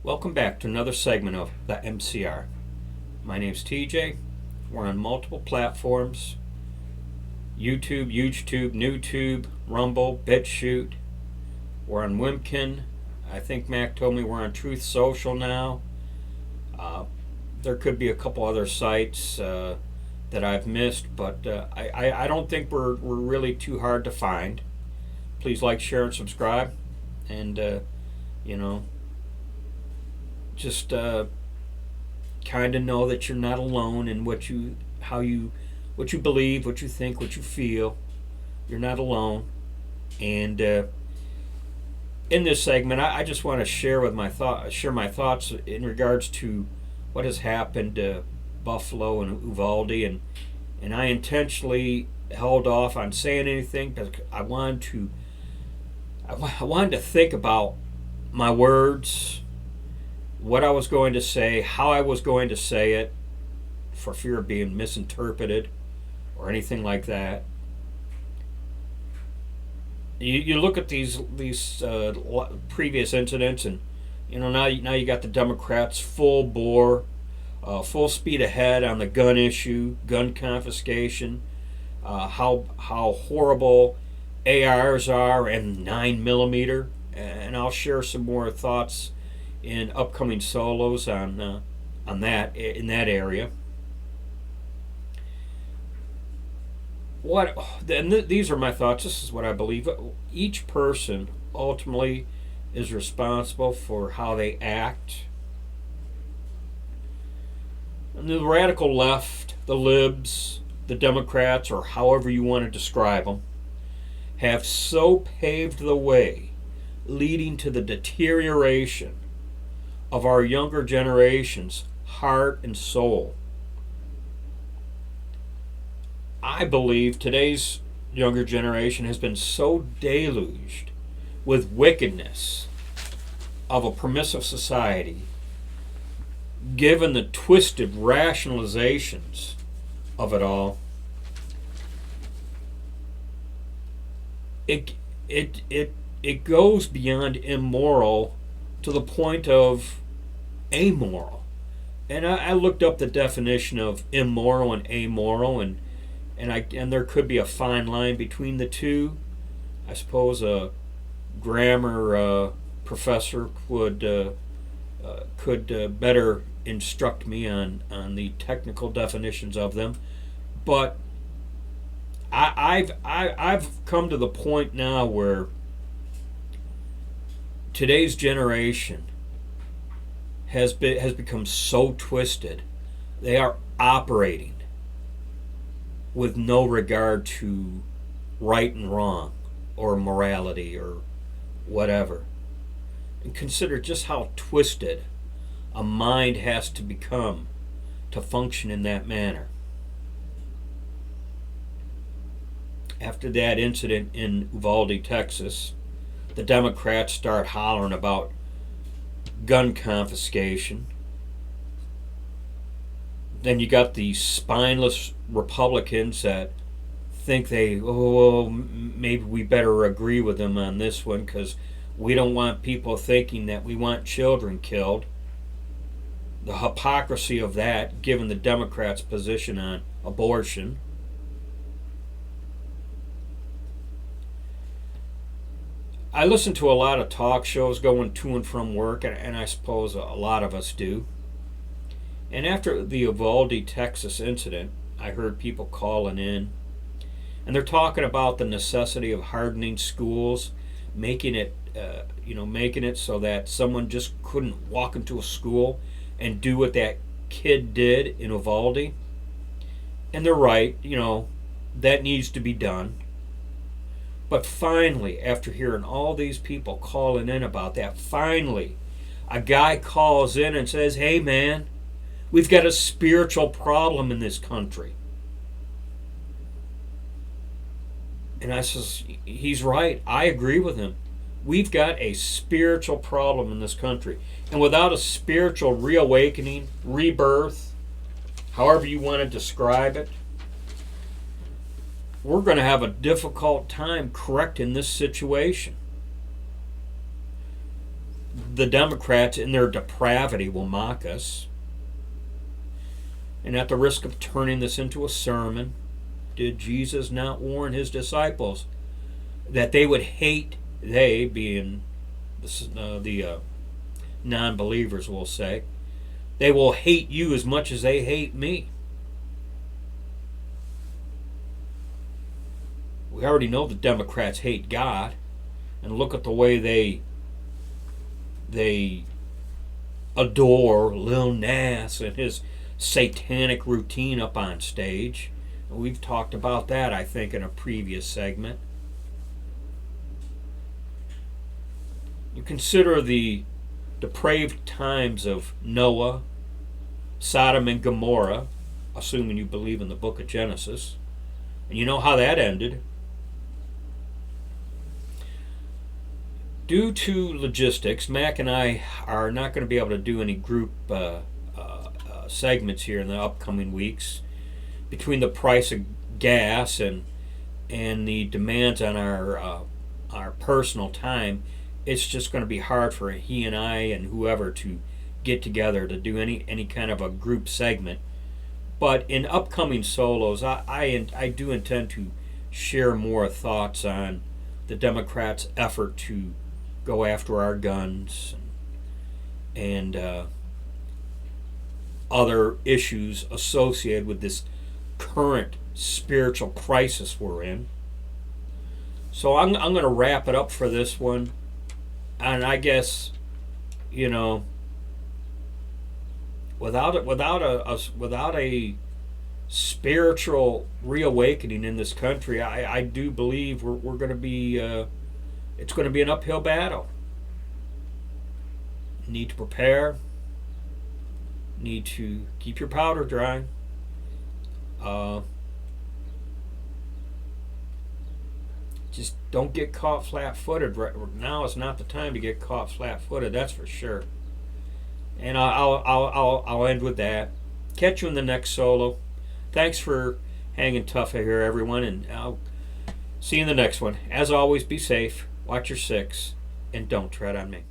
Welcome back to another segment of the MCR. My name's TJ. We're on multiple platforms: YouTube, NewTube, Rumble, BitChute. We're on Wimkin. I think Mac told me we're on Truth Social now. There could be a couple other sites that I've missed, but I don't think we're really too hard to find. Please like, share, and subscribe. And, just kind of know that you're not alone in what you believe, what you think, what you feel. You're not alone. And in this segment, I just want to share my thoughts in regards to what has happened to Buffalo and Uvalde, and I intentionally held off on saying anything because I wanted to think about my words, what I was going to say, how I was going to say it, for fear of being misinterpreted or anything like that. You look at these previous incidents, and now you got the Democrats full bore, full speed ahead on the gun issue, gun confiscation, how horrible ARs are and 9mm, and I'll share some more thoughts in upcoming solos on that in that area. These are my thoughts. This is what I believe. Each person ultimately is responsible for how they act. And the radical left, the libs, the Democrats, or however you want to describe them, have so paved the way, leading to the deterioration of our younger generation's heart and soul. I believe today's younger generation has been so deluged with wickedness of a permissive society, given the twisted rationalizations of it all. It goes beyond immoral to the point of amoral. And I looked up the definition of immoral and amoral, and there could be a fine line between the two. I suppose a grammar professor could better instruct me on the technical definitions of them. But I've come to the point now where today's generation has become so twisted. They are operating with no regard to right and wrong or morality or whatever. And consider just how twisted a mind has to become to function in that manner. After that incident in Uvalde, Texas, the Democrats start hollering about gun confiscation. Then you got these spineless Republicans that think maybe we better agree with them on this one because we don't want people thinking that we want children killed. The hypocrisy of that, given the Democrats' position on abortion. I listen to a lot of talk shows going to and from work, and I suppose a lot of us do. And after the Uvalde, Texas incident, I heard people calling in, and they're talking about the necessity of hardening schools, making it so that someone just couldn't walk into a school and do what that kid did in Uvalde. And they're right, that needs to be done. But finally, after hearing all these people calling in about that, finally, a guy calls in and says, "Hey man, we've got a spiritual problem in this country." And I says, he's right. I agree with him. We've got a spiritual problem in this country. And without a spiritual reawakening, rebirth, however you want to describe it, we're going to have a difficult time correcting this situation. the Democrats in their depravity will mock us. And at the risk of turning this into a sermon, did Jesus not warn his disciples that they would hate, they being the non-believers will say, they will hate you as much as they hate me? We already know the Democrats hate God, and look at the way they adore Lil Nas and his satanic routine up on stage. And we've talked about that, I think, in a previous segment. You consider the depraved times of Noah, Sodom and Gomorrah, assuming you believe in the book of Genesis, and you know how that ended. Due to logistics, Mac and I are not going to be able to do any group segments here in the upcoming weeks. Between the price of gas and the demands on our personal time, it's just going to be hard for he and I and whoever to get together to do any kind of a group segment. But in upcoming solos, I do intend to share more thoughts on the Democrats' effort to go after our guns and other issues associated with this current spiritual crisis we're in. So I'm going to wrap it up for this one. And I guess, you know, without a spiritual reawakening in this country, I do believe we're going to be it's going to be an uphill battle. Need to prepare. Need to keep your powder dry. Just don't get caught flat-footed. Right now is not the time to get caught flat-footed. That's for sure. And I'll end with that. Catch you in the next solo. Thanks for hanging tough here, everyone, and I'll see you in the next one. As always, be safe, watch your six, and don't tread on me.